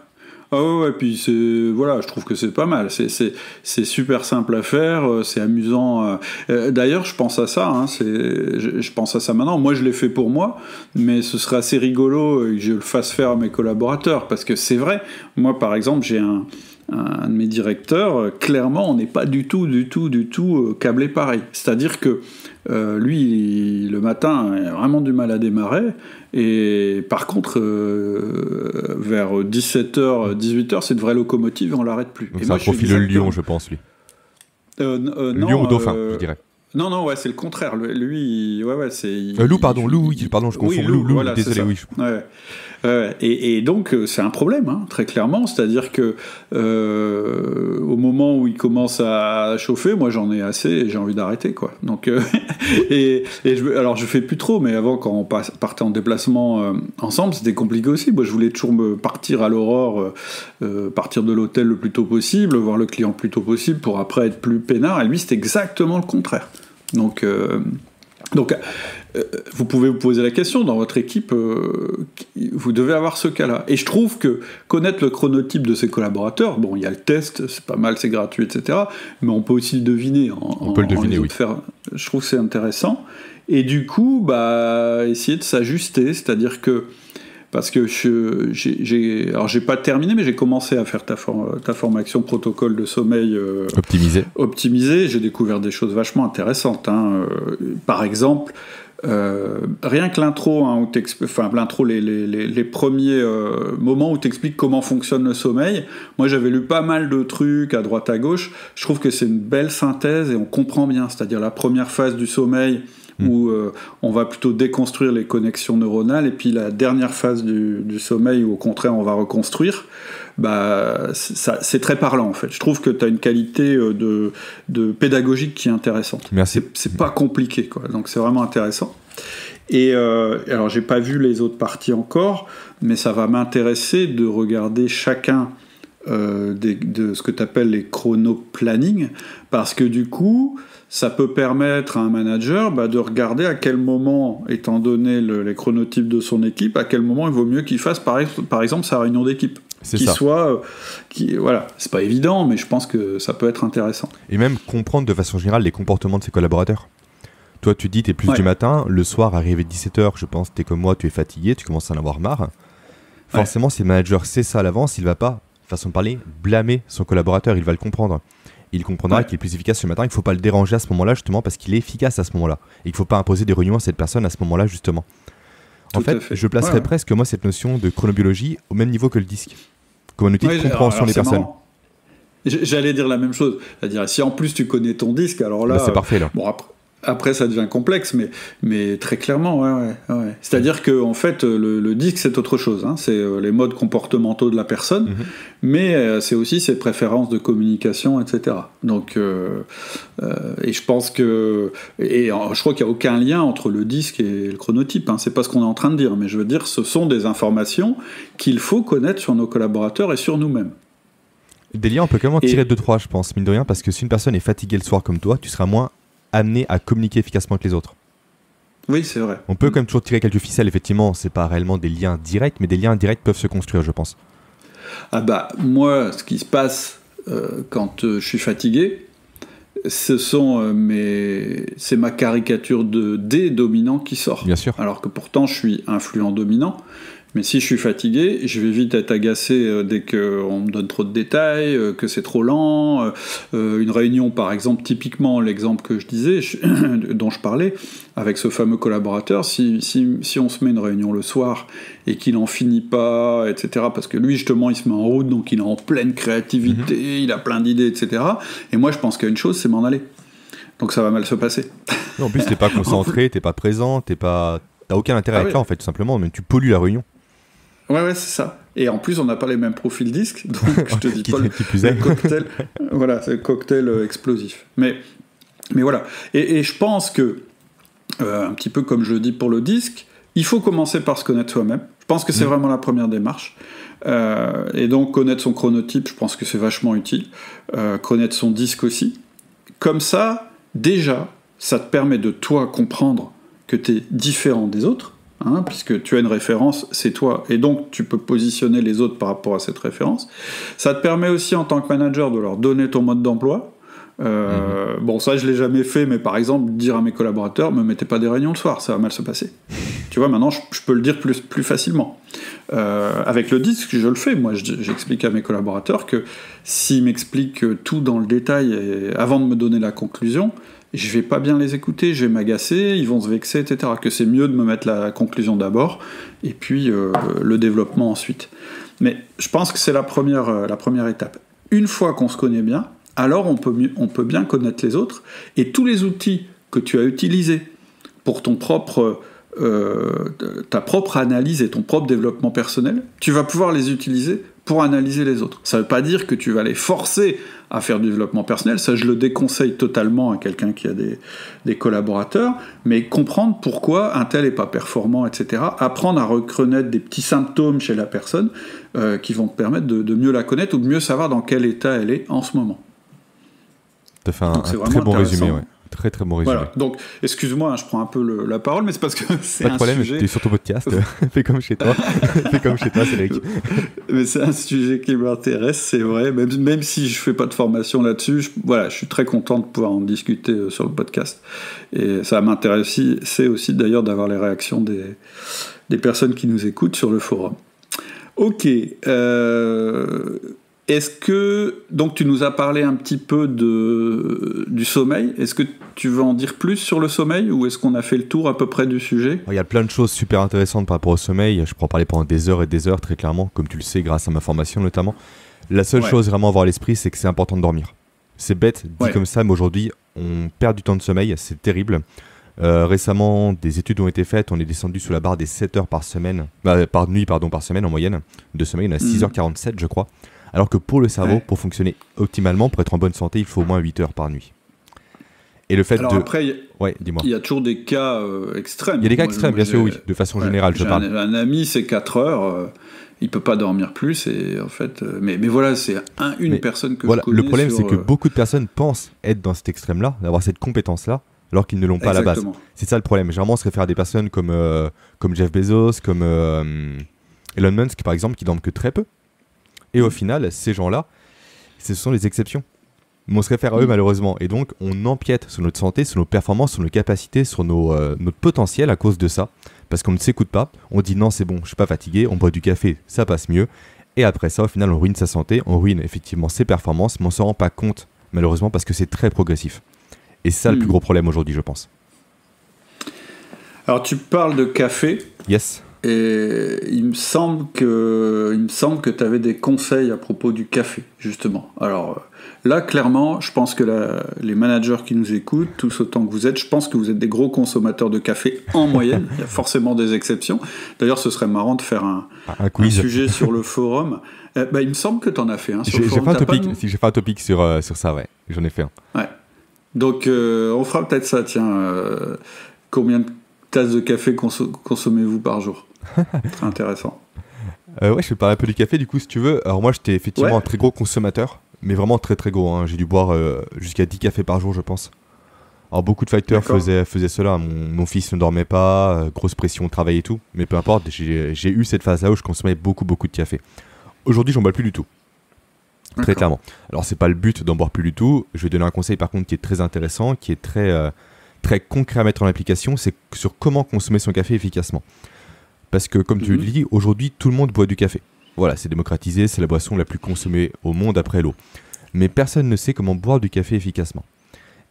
Ah ouais, puis voilà, je trouve que c'est pas mal. C'est super simple à faire, c'est amusant. D'ailleurs, je pense à ça. Je pense à ça maintenant. Moi, je l'ai fait pour moi, mais ce serait assez rigolo que je le fasse faire à mes collaborateurs, parce que c'est vrai. Moi, par exemple, j'ai un de mes directeurs, clairement, on n'est pas du tout câblé pareil. C'est-à-dire que lui, le matin, il a vraiment du mal à démarrer. Et par contre, vers 17h, 18h, c'est une vraie locomotive et on l'arrête plus. Donc c'est un profil lion, je pense, lui. Lion ou dauphin, je dirais. Non, ouais, c'est le contraire. Lui, c'est... loup, pardon, je confonds. Oui, loup, voilà, désolé, oui. Et donc, c'est un problème, très clairement. C'est-à-dire que au moment où il commence à chauffer, moi, j'en ai assez et j'ai envie d'arrêter, quoi. Donc, alors, je fais plus trop, mais avant, quand on partait en déplacement ensemble, c'était compliqué aussi. Moi, je voulais toujours partir à l'aurore, partir de l'hôtel le plus tôt possible, voir le client le plus tôt possible pour après être plus peinard. Et lui, c'était exactement le contraire. Donc, vous pouvez vous poser la question, dans votre équipe, vous devez avoir ce cas-là. Et je trouve que connaître le chronotype de ses collaborateurs, bon, il y a le test, c'est pas mal, c'est gratuit, etc., mais on peut aussi le deviner. On peut le deviner, oui. Je trouve que c'est intéressant. Et du coup, essayer de s'ajuster, c'est-à-dire que parce que j'ai pas terminé, mais j'ai commencé à faire ta formation protocole de sommeil optimisé. J'ai découvert des choses vachement intéressantes. Par exemple, rien que l'intro, l'intro, les premiers moments où tu expliques comment fonctionne le sommeil. Moi, j'avais lu pas mal de trucs à droite à gauche. Je trouve que c'est une belle synthèse et on comprend bien. C'est-à-dire la première phase du sommeil, où on va plutôt déconstruire les connexions neuronales, et puis la dernière phase du sommeil où au contraire on va reconstruire, c'est très parlant en fait. Je trouve que tu as une qualité de pédagogique qui est intéressante. Merci. C'est pas compliqué, quoi. Donc c'est vraiment intéressant. Et alors j'ai pas vu les autres parties encore, mais ça va m'intéresser de regarder chacun de ce que tu appelles les chronoplanning, parce que du coup ça peut permettre à un manager de regarder à quel moment, étant donné les chronotypes de son équipe, à quel moment il vaut mieux qu'il fasse par exemple sa réunion d'équipe. Voilà, c'est pas évident, mais je pense que ça peut être intéressant. Et même comprendre de façon générale les comportements de ses collaborateurs. Toi, tu dis, t'es plus du matin, le soir, arrivé 17h, je pense, t'es comme moi, tu es fatigué, tu commences à en avoir marre. Forcément, si le manager sait ça à l'avance, il va pas, façon de parler, blâmer son collaborateur, il va le comprendre. Il comprendra qu'il est plus efficace ce matin, il ne faut pas le déranger à ce moment-là, justement, parce qu'il est efficace à ce moment-là. Et il ne faut pas imposer des réunions à cette personne à ce moment-là, justement. En fait, je placerais presque, moi, cette notion de chronobiologie au même niveau que le disque. Comme un outil de compréhension des personnes. J'allais dire la même chose. C'est-à-dire, si en plus tu connais ton disque, alors là... c'est parfait, là. Bon, après, ça devient complexe, mais très clairement, ouais. C'est-à-dire que en fait, le disque, c'est autre chose. Hein. C'est les modes comportementaux de la personne, mais c'est aussi ses préférences de communication, etc. Donc, et je pense que... Et je crois qu'il n'y a aucun lien entre le disque et le chronotype. Hein. C'est pas ce qu'on est en train de dire, mais je veux dire, ce sont des informations qu'il faut connaître sur nos collaborateurs et sur nous-mêmes. Des liens, on peut quand même en tirer 2-3, je pense, mine de rien, parce que si une personne est fatiguée le soir comme toi, tu seras moins amené à communiquer efficacement avec les autres. Oui, c'est vrai. On peut quand même toujours tirer quelques ficelles, effectivement, c'est pas réellement des liens directs, mais des liens indirects peuvent se construire, je pense. Ah bah, moi, ce qui se passe quand je suis fatigué, c'est ma caricature de D dominant qui sort. Bien sûr. Alors que pourtant, je suis influent dominant. Mais si je suis fatigué, je vais vite être agacé dès qu'on me donne trop de détails, que c'est trop lent. Une réunion, par exemple, typiquement l'exemple que je disais, dont je parlais, avec ce fameux collaborateur, si on se met une réunion le soir et qu'il n'en finit pas, etc., parce que lui, justement, il se met en route, donc il est en pleine créativité, il a plein d'idées, etc. Et moi, je pense qu'il y a une chose, c'est m'en aller. Donc ça va mal se passer. Non, en plus, t'es pas concentré, t'es pas présent, t'as aucun intérêt à être là, en fait, tout simplement, mais tu pollues la réunion. Ouais, c'est ça. Et en plus, on n'a pas les mêmes profils disques, donc je te dis pas le cocktail. Voilà, c'est le cocktail explosif. Mais voilà. Et je pense que, un petit peu comme je le dis pour le disque, il faut commencer par se connaître soi-même. Je pense que c'est vraiment la première démarche. Et donc, connaître son chronotype, je pense que c'est vachement utile. Connaître son disque aussi. Comme ça, déjà, ça te permet de toi comprendre que tu es différent des autres. Hein, puisque tu as une référence, c'est toi, et donc tu peux positionner les autres par rapport à cette référence. Ça te permet aussi en tant que manager de leur donner ton mode d'emploi. Bon, ça je l'ai jamais fait, mais par exemple dire à mes collaborateurs, me mettez pas des réunions le soir, ça va mal se passer. Tu vois, maintenant je peux le dire plus facilement. Avec le disque, je le fais. Moi, j'explique à mes collaborateurs que s'ils m'expliquent tout dans le détail avant de me donner la conclusion, je vais pas bien les écouter, je vais m'agacer, ils vont se vexer, etc. Que c'est mieux de me mettre la conclusion d'abord, et puis le développement ensuite. Mais je pense que c'est la première étape. Une fois qu'on se connaît bien, alors on peut bien connaître les autres, et tous les outils que tu as utilisés pour ta propre analyse et ton propre développement personnel, tu vas pouvoir les utiliser pour analyser les autres. Ça ne veut pas dire que tu vas les forcer à faire du développement personnel, ça je le déconseille totalement à quelqu'un qui a des collaborateurs, mais comprendre pourquoi un tel n'est pas performant, etc. Apprendre à reconnaître des petits symptômes chez la personne qui vont te permettre de mieux la connaître ou de mieux savoir dans quel état elle est en ce moment. Tu as fait un très bon résumé, ouais. Très très bon résumé. Voilà. Donc, excuse-moi, je prends un peu la parole, mais c'est parce que c'est un sujet... Pas de problème, tu es sur ton podcast, fais comme chez toi. Fais comme chez toi, Cédric. Mais c'est un sujet qui m'intéresse, c'est vrai, même si je fais pas de formation là-dessus, je suis très content de pouvoir en discuter sur le podcast. Et ça m'intéresse aussi d'ailleurs d'avoir les réactions des personnes qui nous écoutent sur le forum. Ok, est-ce que, donc tu nous as parlé un petit peu du sommeil, est-ce que tu veux en dire plus sur le sommeil ou est-ce qu'on a fait le tour à peu près du sujet ? Il y a plein de choses super intéressantes par rapport au sommeil, je pourrais en parler pendant des heures et des heures très clairement, comme tu le sais grâce à ma formation notamment. La seule chose vraiment à avoir à l'esprit, c'est que c'est important de dormir. C'est bête dit comme ça, mais aujourd'hui on perd du temps de sommeil, c'est terrible. Récemment, des études ont été faites, on est descendu sous la barre des 7 heures par semaine, par semaine en moyenne, de sommeil, on a 6h47 je crois. Alors que pour le cerveau, pour fonctionner optimalement, pour être en bonne santé, il faut au moins 8 heures par nuit. Et le fait après, dis-moi. Il y a toujours des cas extrêmes. Il y a des cas extrêmes, bien sûr, oui, de façon générale, je parle. Un ami, c'est 4 heures, il peut pas dormir plus, et en fait... mais voilà, c'est une personne que je connais. Le problème, c'est que beaucoup de personnes pensent être dans cet extrême-là, d'avoir cette compétence-là, alors qu'ils ne l'ont pas à la base. C'est ça le problème. Généralement, on se réfère à des personnes comme Jeff Bezos, comme Elon Musk, par exemple, qui dorment que très peu. Et au final, ces gens-là, ce sont les exceptions. Mais on se réfère à eux malheureusement. Et donc, on empiète sur notre santé, sur nos performances, sur nos capacités, sur notre potentiel à cause de ça. Parce qu'on ne s'écoute pas. On dit non, c'est bon, je ne suis pas fatigué. On boit du café, ça passe mieux. Et après ça, au final, on ruine sa santé. On ruine effectivement ses performances. Mais on ne s'en rend pas compte, malheureusement, parce que c'est très progressif. Et c'est ça le plus gros problème aujourd'hui, je pense. Alors, tu parles de café. Yes. Et il me semble que tu avais des conseils à propos du café, justement. Alors là, clairement, je pense que les managers qui nous écoutent, tous autant que vous êtes, je pense que vous êtes des gros consommateurs de café en moyenne. Il y a forcément des exceptions. D'ailleurs, ce serait marrant de faire un sujet sur le forum. Il me semble que tu en as fait un sur le forum. J'ai fait un topic sur ça, ouais. J'en ai fait un. Ouais. Donc, on fera peut-être ça, tiens. Combien de tasses de café consommez-vous par jour? Très intéressant. Ouais, je vais parler un peu du café du coup si tu veux. Alors moi j'étais effectivement un très gros consommateur, mais vraiment très très gros. Hein. J'ai dû boire jusqu'à 10 cafés par jour je pense. Alors beaucoup de fighters faisaient cela. Mon fils ne dormait pas, grosse pression au travail et tout. Mais peu importe, j'ai eu cette phase là où je consommais beaucoup de café. Aujourd'hui j'en bois plus du tout. Très clairement. Alors c'est pas le but d'en boire plus du tout. Je vais donner un conseil par contre qui est très intéressant, qui est très concret à mettre en application, c'est sur comment consommer son café efficacement. Parce que, comme tu le dis, aujourd'hui, tout le monde boit du café. Voilà, c'est démocratisé, c'est la boisson la plus consommée au monde après l'eau. Mais personne ne sait comment boire du café efficacement.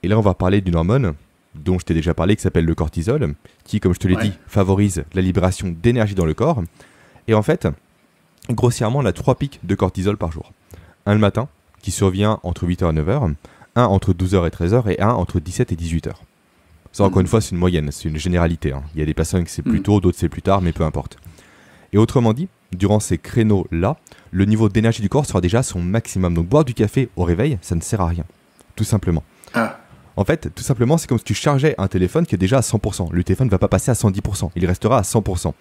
Et là, on va parler d'une hormone dont je t'ai déjà parlé, qui s'appelle le cortisol, qui, comme je te l'ai dit, favorise la libération d'énergie dans le corps. Et en fait, grossièrement, on a 3 pics de cortisol par jour. Un le matin, qui survient entre 8h et 9h, un entre 12h et 13h, et un entre 17h et 18h. Ça, encore une fois, c'est une moyenne, c'est une généralité. Hein. Il y a des personnes qui c'est plus tôt, d'autres c'est plus tard, mais peu importe. Et autrement dit, durant ces créneaux-là, le niveau d'énergie du corps sera déjà à son maximum. Donc boire du café au réveil, ça ne sert à rien, tout simplement. En fait, tout simplement, c'est comme si tu chargeais un téléphone qui est déjà à 100%. Le téléphone ne va pas passer à 110%, il restera à 100%.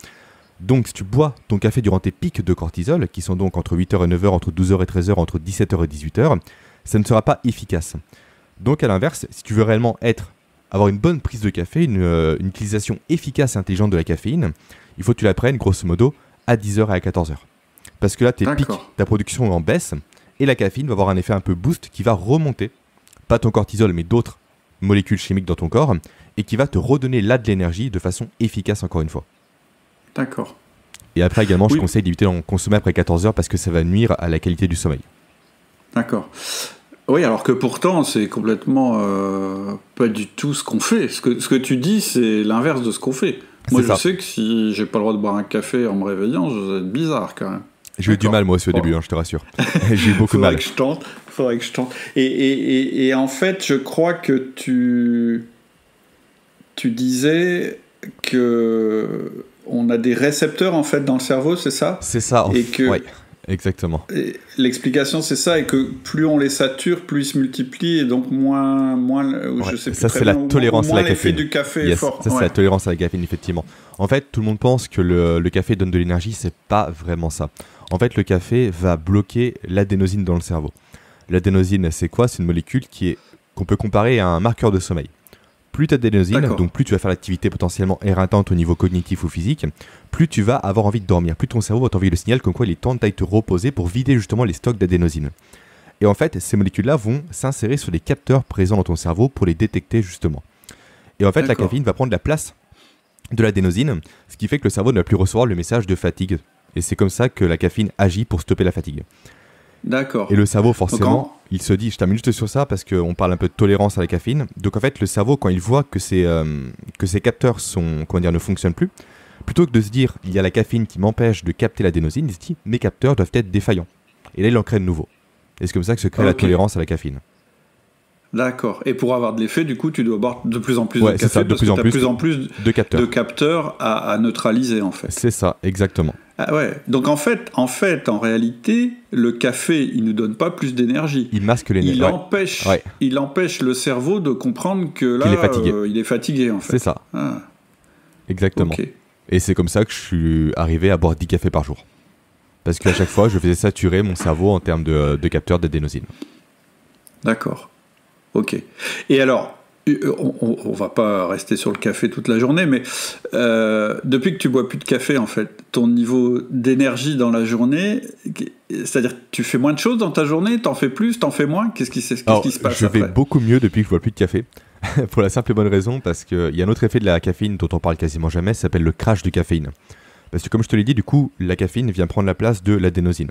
Donc si tu bois ton café durant tes pics de cortisol, qui sont donc entre 8h et 9h, entre 12h et 13h, entre 17h et 18h, ça ne sera pas efficace. Donc à l'inverse, si tu veux réellement avoir une bonne prise de café, une utilisation efficace et intelligente de la caféine, il faut que tu la prennes grosso modo à 10h et à 14h. Parce que là, tes pics, ta production est en baisse et la caféine va avoir un effet un peu boost qui va remonter, pas ton cortisol mais d'autres molécules chimiques dans ton corps et qui va te redonner là de l'énergie de façon efficace encore une fois. D'accord. Et après également, je conseille d'éviter d'en consommer après 14h parce que ça va nuire à la qualité du sommeil. D'accord. Oui, alors que pourtant, c'est complètement pas du tout ce qu'on fait. Ce que tu dis, c'est l'inverse de ce qu'on fait. Moi, je sais que si j'ai pas le droit de boire un café en me réveillant, je vais être bizarre quand même. J'ai eu du mal moi aussi au début, je te rassure. J'ai eu beaucoup de mal. Faudrait que je tente. Et en fait, je crois que tu disais que on a des récepteurs en fait dans le cerveau, c'est ça ? C'est ça. Ouais. Exactement. Et l'explication, c'est ça, et que plus on les sature, plus ils se multiplient, et donc moins je sais plus ça, très c'est bien, la tolérance à la l'effet caféine. du café est fort. Ça, c'est la tolérance à la caféine, effectivement. En fait, tout le monde pense que le café donne de l'énergie, c'est pas vraiment ça. En fait, le café va bloquer l'adénosine dans le cerveau. L'adénosine, c'est quoi ? C'est une molécule qu'on peut comparer à un marqueur de sommeil. Plus tu as d'adénosine, donc plus tu vas faire l'activité potentiellement éreintante au niveau cognitif ou physique, plus tu vas avoir envie de dormir, plus ton cerveau va t'envoyer le signal comme quoi il est temps d'aller te reposer pour vider justement les stocks d'adénosine. Et en fait, ces molécules-là vont s'insérer sur les capteurs présents dans ton cerveau pour les détecter justement. Et en fait, la caféine va prendre la place de l'adénosine, ce qui fait que le cerveau ne va plus recevoir le message de fatigue. Et c'est comme ça que la caféine agit pour stopper la fatigue. D'accord. Et le cerveau, forcément, il se dit, je termine juste sur ça parce qu'on parle un peu de tolérance à la caféine. Donc en fait, le cerveau, quand il voit que ces capteurs ne fonctionnent plus, plutôt que de se dire, il y a la caféine qui m'empêche de capter l'adénosine, il se dit, mes capteurs doivent être défaillants. Et là, il en crée de nouveau. Et c'est comme ça que se crée la tolérance à la caféine. D'accord. Et pour avoir de l'effet, du coup, tu dois boire de plus en plus de café, ça, de plus en plus de capteurs à neutraliser, en fait. C'est ça, exactement. Ah ouais. Donc en fait, en réalité, le café, il nous donne pas plus d'énergie. Il masque l'énergie. Il empêche le cerveau de comprendre que là, il est fatigué, en fait. C'est ça. Exactement. Okay. Et c'est comme ça que je suis arrivé à boire 10 cafés par jour. Parce qu'à chaque fois, je faisais saturer mon cerveau en termes de capteurs d'adénosine. D'accord. Ok. Et alors, on va pas rester sur le café toute la journée, mais depuis que tu bois plus de café, en fait, ton niveau d'énergie dans la journée, c'est-à-dire que tu fais moins de choses dans ta journée, t'en fais plus, t'en fais moins, qu'est-ce qui se passe Je vais beaucoup mieux depuis que je bois plus de café, pour la simple et bonne raison, parce qu'il y a un autre effet de la caféine dont on parle quasiment jamais, ça s'appelle le crash de caféine. Parce que comme je te l'ai dit, du coup, la caféine vient prendre la place de l'adénosine.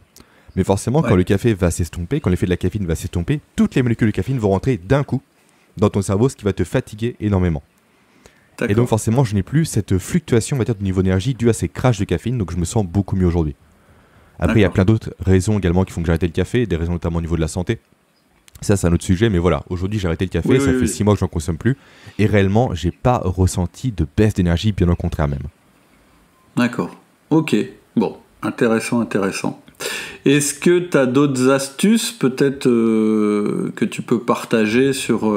Mais forcément, quand le café va s'estomper, quand l'effet de la caféine va s'estomper, toutes les molécules de caféine vont rentrer d'un coup dans ton cerveau, ce qui va te fatiguer énormément. D'accord. Et donc forcément, je n'ai plus cette fluctuation, on va dire, du niveau d'énergie due à ces crashs de caféine, donc je me sens beaucoup mieux aujourd'hui. Après, il y a plein d'autres raisons également qui font que j'ai arrêté le café, des raisons notamment au niveau de la santé. Ça, c'est un autre sujet, mais voilà, aujourd'hui j'ai arrêté le café, ça fait 6 mois que j'en consomme plus, et réellement, j'ai pas ressenti de baisse d'énergie, bien au contraire même. D'accord, ok, bon, intéressant. Est-ce que tu as d'autres astuces peut-être que tu peux partager sur,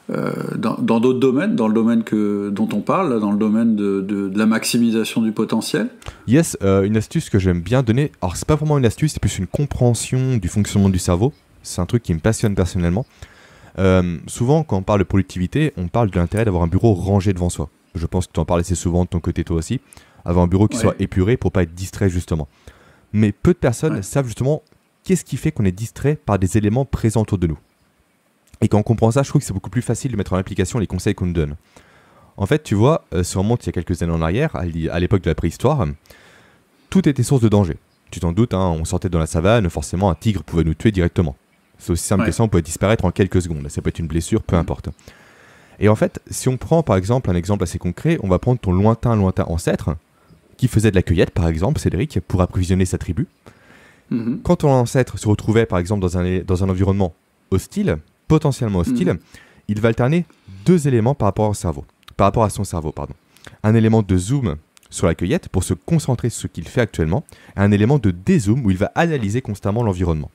dans d'autres domaines, dans le domaine dont on parle, dans le domaine de la maximisation du potentiel ? Yes, une astuce que j'aime bien donner, alors c'est pas vraiment une astuce, c'est plus une compréhension du fonctionnement du cerveau, c'est un truc qui me passionne personnellement. Souvent quand on parle de productivité, on parle de l'intérêt d'avoir un bureau rangé devant soi. Je pense que tu en parles assez souvent de ton côté toi aussi, avoir un bureau qui soit épuré pour pas être distrait justement. Mais peu de personnes savent justement qu'est-ce qui fait qu'on est distrait par des éléments présents autour de nous. Et quand on comprend ça, je trouve que c'est beaucoup plus facile de mettre en application les conseils qu'on nous donne. En fait, tu vois, si on remonte il y a quelques années en arrière, à l'époque de la préhistoire, tout était source de danger. Tu t'en doutes, hein, on sortait dans la savane, forcément un tigre pouvait nous tuer directement. C'est aussi simple que ça, on pouvait disparaître en quelques secondes. Ça peut être une blessure, peu importe. Et en fait, si on prend par exemple un exemple assez concret, on va prendre ton lointain ancêtre, qui faisait de la cueillette, par exemple, Cédric, pour approvisionner sa tribu. Quand ton ancêtre se retrouvait, par exemple, dans un environnement hostile, potentiellement hostile, il va alterner 2 éléments par rapport à son cerveau. Un élément de zoom sur la cueillette pour se concentrer sur ce qu'il fait actuellement, et un élément de dézoom où il va analyser constamment l'environnement.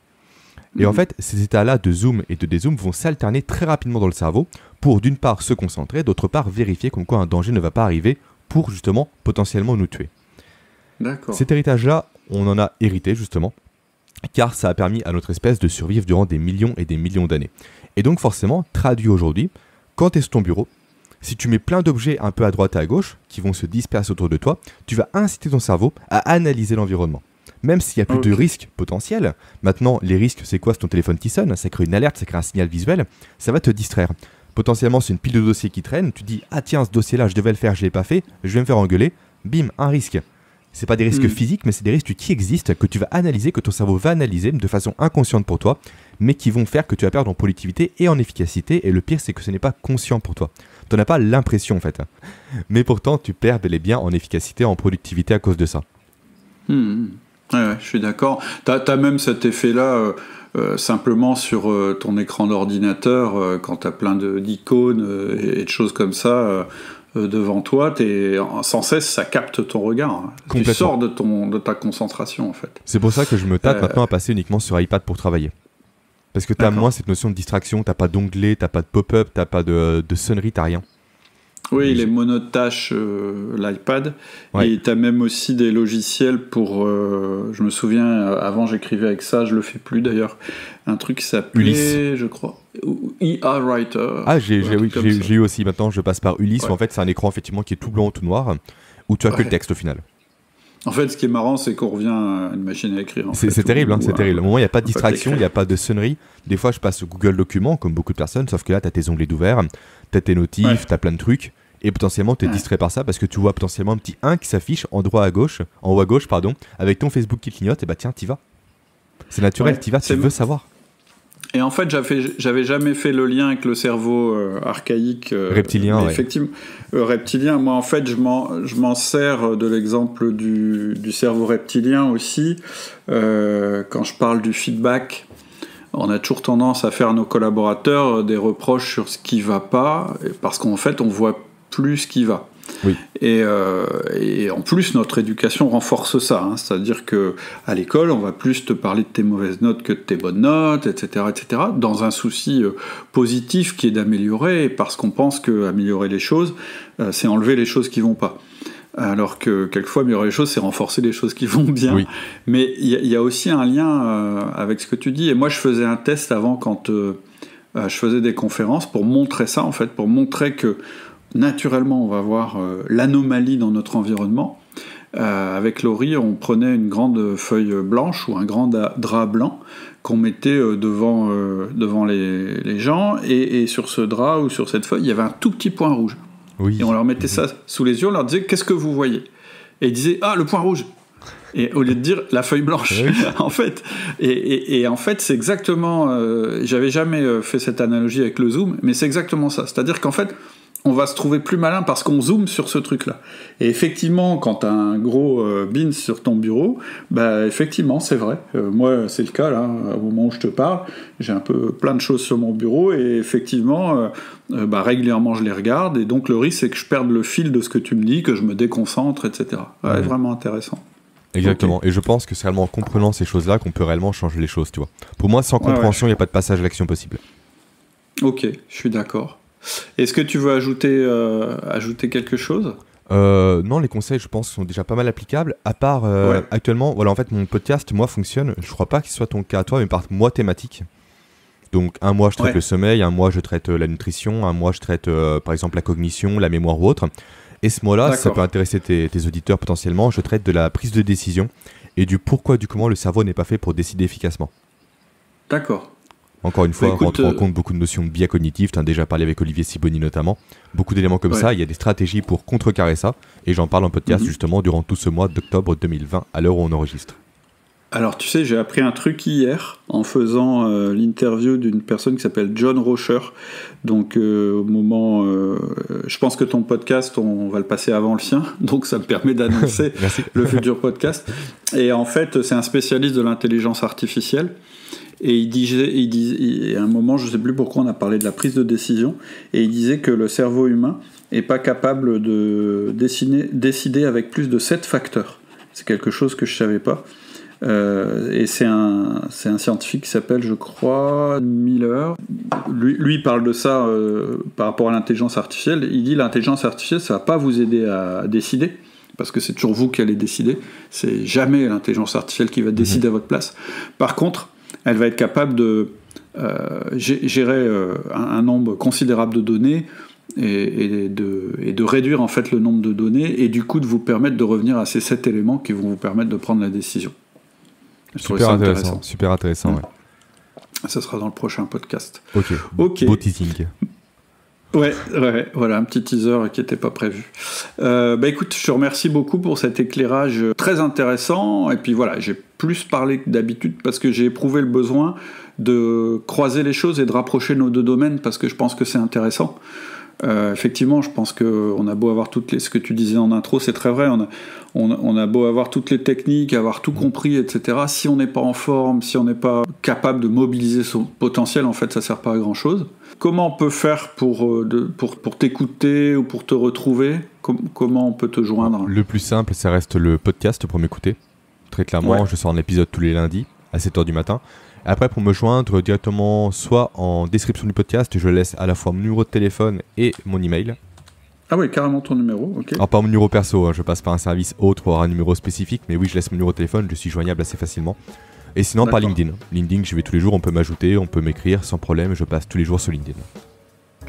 Et en fait, ces états-là de zoom et de dézoom vont s'alterner très rapidement dans le cerveau pour d'une part se concentrer, d'autre part vérifier comme quoi un danger ne va pas arriver pour justement potentiellement nous tuer. D'accord. Cet héritage-là, on en a hérité justement, car ça a permis à notre espèce de survivre durant des millions et des millions d'années. Et donc forcément, traduit aujourd'hui, quand tu es sur ton bureau, si tu mets plein d'objets un peu à droite et à gauche, qui vont se disperser autour de toi, tu vas inciter ton cerveau à analyser l'environnement. Même s'il n'y a plus de risques potentiels, maintenant les risques c'est quoi? C'est ton téléphone qui sonne, ça crée une alerte, ça crée un signal visuel, ça va te distraire. Potentiellement c'est une pile de dossiers qui traîne, tu dis ah tiens ce dossier là je devais le faire, je l'ai pas fait, je vais me faire engueuler, bim, un risque. C'est pas des risques physiques, mais c'est des risques qui existent, que tu vas analyser, que ton cerveau va analyser de façon inconsciente pour toi, mais qui vont faire que tu vas perdre en productivité et en efficacité. Et le pire, c'est que ce n'est pas conscient pour toi. Tu n'en as pas l'impression, en fait. Mais pourtant, tu perds bel et bien en efficacité, en productivité à cause de ça. Ouais, je suis d'accord. T'as même cet effet-là simplement sur ton écran d'ordinateur, quand t'as plein d'icônes et de choses comme ça... devant toi, sans cesse, ça capte ton regard. Tu sors de ta concentration, en fait. C'est pour ça que je me tâte maintenant à passer uniquement sur iPad pour travailler. Parce que tu as moins cette notion de distraction, t'as pas d'onglet, t'as pas de pop-up, t'as pas de sonnerie, t'as rien. Oui, il est monotâche, l'iPad. Ouais. Et tu as même aussi des logiciels pour... je me souviens, avant j'écrivais avec ça, je le fais plus d'ailleurs. Un truc qui s'appelait, Ulysse. Je crois, IA Writer. Ah, j'ai eu aussi. Maintenant, je passe par Ulysse. Où en fait, c'est un écran effectivement qui est tout blanc ou tout noir, où tu as que le texte au final. En fait, ce qui est marrant, c'est qu'on revient à une machine à écrire. C'est terrible, c'est terrible. Au moment où il n'y a pas de distraction, il n'y a pas de sonnerie. Des fois, je passe au Google Documents, comme beaucoup de personnes, sauf que là, tu as tes onglets d'ouvert, tu as tes notifs, tu as plein de trucs. Et potentiellement, tu es distrait par ça parce que tu vois potentiellement un petit 1 qui s'affiche en haut à gauche, avec ton Facebook qui clignote. Et bah tiens, t'y vas. C'est naturel, t'y vas, tu veux savoir. Et en fait, j'avais jamais fait le lien avec le cerveau archaïque. Reptilien, effectivement, reptilien. Moi, en fait, je m'en sers de l'exemple du cerveau reptilien aussi. Quand je parle du feedback, on a toujours tendance à faire à nos collaborateurs des reproches sur ce qui va pas, parce qu'en fait, on voit plus ce qui va. Oui. Et en plus, notre éducation renforce ça. C'est-à-dire qu'à l'école, on va plus te parler de tes mauvaises notes que de tes bonnes notes, etc., dans un souci positif qui est d'améliorer, parce qu'on pense qu'améliorer les choses, c'est enlever les choses qui vont pas. Alors que quelquefois, améliorer les choses, c'est renforcer les choses qui vont bien. Oui. Mais il y a aussi un lien avec ce que tu dis. Et moi, je faisais un test avant quand je faisais des conférences pour montrer ça, en fait, pour montrer que naturellement, on va voir l'anomalie dans notre environnement. Avec Laurie, on prenait une grande feuille blanche ou un grand drap blanc qu'on mettait devant les gens, et sur ce drap ou sur cette feuille, il y avait un tout petit point rouge. Oui. Et on leur mettait ça sous les yeux, on leur disait « Qu'est-ce que vous voyez ?» Et ils disaient « Ah, le point rouge !» Et au lieu de dire la feuille blanche, oui. En fait, et en fait, c'est exactement. J'avais jamais fait cette analogie avec le zoom, mais c'est exactement ça. C'est-à-dire qu'en fait, on va se trouver plus malin parce qu'on zoome sur ce truc-là. Et effectivement, quand tu as un gros bin sur ton bureau, bah effectivement, c'est vrai. Moi, c'est le cas là. Au moment où je te parle, j'ai un peu plein de choses sur mon bureau, et effectivement, régulièrement, je les regarde. Et donc, le risque, c'est que je perde le fil de ce que tu me dis, que je me déconcentre, etc. Ouais, vraiment intéressant. Exactement, okay. Et je pense que c'est réellement en comprenant ces choses-là qu'on peut réellement changer les choses, tu vois. Pour moi, sans compréhension, il n'y a pas de passage à l'action possible. Ok, je suis d'accord. Est-ce que tu veux ajouter quelque chose ? Non, les conseils, je pense, sont déjà pas mal applicables, à part, actuellement, voilà, en fait, mon podcast, moi, fonctionne, je crois pas que ce soit ton cas à toi, mais par mois thématique. Donc, un mois, je traite le sommeil, un mois, je traite la nutrition, un mois, je traite, par exemple, la cognition, la mémoire ou autre. Et ce mois-là, ça peut intéresser tes auditeurs potentiellement, je traite de la prise de décision et du pourquoi, du comment le cerveau n'est pas fait pour décider efficacement. D'accord. Encore une fois, on rentre en compte beaucoup de notions de biais cognitifs, tu as déjà parlé avec Olivier Siboni notamment, beaucoup d'éléments comme ça, il y a des stratégies pour contrecarrer ça, et j'en parle en podcast justement durant tout ce mois d'octobre 2020, à l'heure où on enregistre. Alors tu sais, j'ai appris un truc hier en faisant l'interview d'une personne qui s'appelle John Rocher. Donc au moment, je pense que ton podcast, on va le passer avant le sien, donc ça me permet d'annoncer le futur podcast. Et en fait, c'est un spécialiste de l'intelligence artificielle. Et il disait, à un moment, je ne sais plus pourquoi on a parlé de la prise de décision, et il disait que le cerveau humain n'est pas capable de décider avec plus de 7 facteurs. C'est quelque chose que je ne savais pas. Et c'est un scientifique qui s'appelle, je crois, Miller. Lui parle de ça par rapport à l'intelligence artificielle. Il dit l'intelligence artificielle, ça ne va pas vous aider à décider, parce que c'est toujours vous qui allez décider. C'est jamais l'intelligence artificielle qui va décider à votre place. Par contre, elle va être capable de gérer un nombre considérable de données et de réduire en fait le nombre de données, et du coup de vous permettre de revenir à ces 7 éléments qui vont vous permettre de prendre la décision. Super intéressant, ouais. Ça sera dans le prochain podcast. Ok. Beau teasing. Ouais, voilà, un petit teaser qui n'était pas prévu. Écoute, je te remercie beaucoup pour cet éclairage très intéressant. Et puis voilà, j'ai plus parlé que d'habitude parce que j'ai éprouvé le besoin de croiser les choses et de rapprocher nos deux domaines, parce que je pense que c'est intéressant. Effectivement, je pense qu'on a beau avoir ce que tu disais en intro, c'est très vrai, on a beau avoir toutes les techniques, avoir tout compris, etc. Si on n'est pas en forme, si on n'est pas capable de mobiliser son potentiel, en fait, ça ne sert pas à grand-chose. Comment on peut faire pour t'écouter ou pour te retrouver ? Comment on peut te joindre ? Le plus simple, ça reste le podcast pour m'écouter. Très clairement, je sors un épisode tous les lundis à 7h du matin. Après, pour me joindre directement, soit en description du podcast, je laisse à la fois mon numéro de téléphone et mon email. Ah oui, carrément ton numéro, ok. Alors pas mon numéro perso, je passe par un service autre pour avoir un numéro spécifique, mais oui, je laisse mon numéro de téléphone, je suis joignable assez facilement. Et sinon, par LinkedIn. LinkedIn, j'y vais tous les jours, on peut m'ajouter, on peut m'écrire sans problème, je passe tous les jours sur LinkedIn.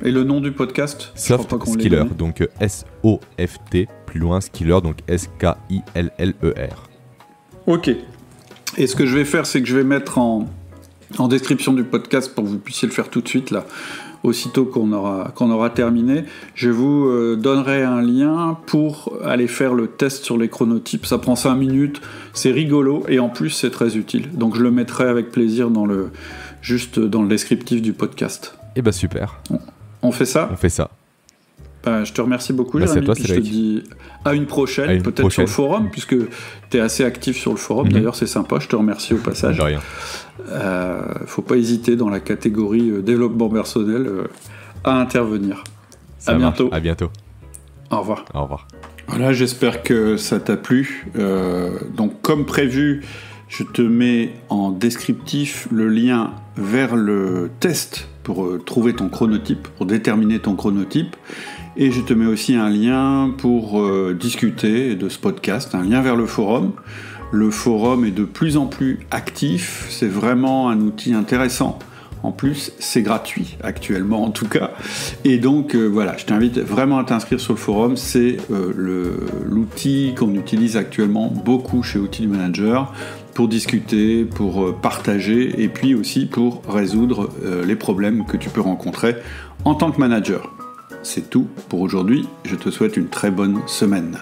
Et le nom du podcast ? Soft Skiller, donc S-O-F-T, plus loin, Skiller, donc S-K-I-L-L-E-R. Ok. Et ce que je vais faire, c'est que je vais mettre en description du podcast, pour que vous puissiez le faire tout de suite, là, aussitôt qu'on aura terminé, je vous donnerai un lien pour aller faire le test sur les chronotypes. Ça prend 5 minutes, c'est rigolo, et en plus c'est très utile. Donc je le mettrai avec plaisir juste dans le descriptif du podcast. Eh ben super. On fait ça ? On fait ça. Je te remercie beaucoup, Jérémy. Toi, je te dis à une prochaine, peut-être sur le forum, puisque tu es assez actif sur le forum. D'ailleurs, c'est sympa, je te remercie au passage. De rien. Faut pas hésiter dans la catégorie développement personnel à intervenir. À bientôt. À bientôt. Au revoir. Au revoir. Voilà, j'espère que ça t'a plu. Donc, comme prévu, je te mets en descriptif le lien vers le test pour trouver ton chronotype, pour déterminer ton chronotype. Et je te mets aussi un lien pour discuter de ce podcast, un lien vers le forum. Le forum est de plus en plus actif, c'est vraiment un outil intéressant. En plus, c'est gratuit actuellement en tout cas. Et donc voilà, je t'invite vraiment à t'inscrire sur le forum. C'est l'outil qu'on utilise actuellement beaucoup chez Outils du Manager pour discuter, pour partager et puis aussi pour résoudre les problèmes que tu peux rencontrer en tant que manager. C'est tout pour aujourd'hui. Je te souhaite une très bonne semaine.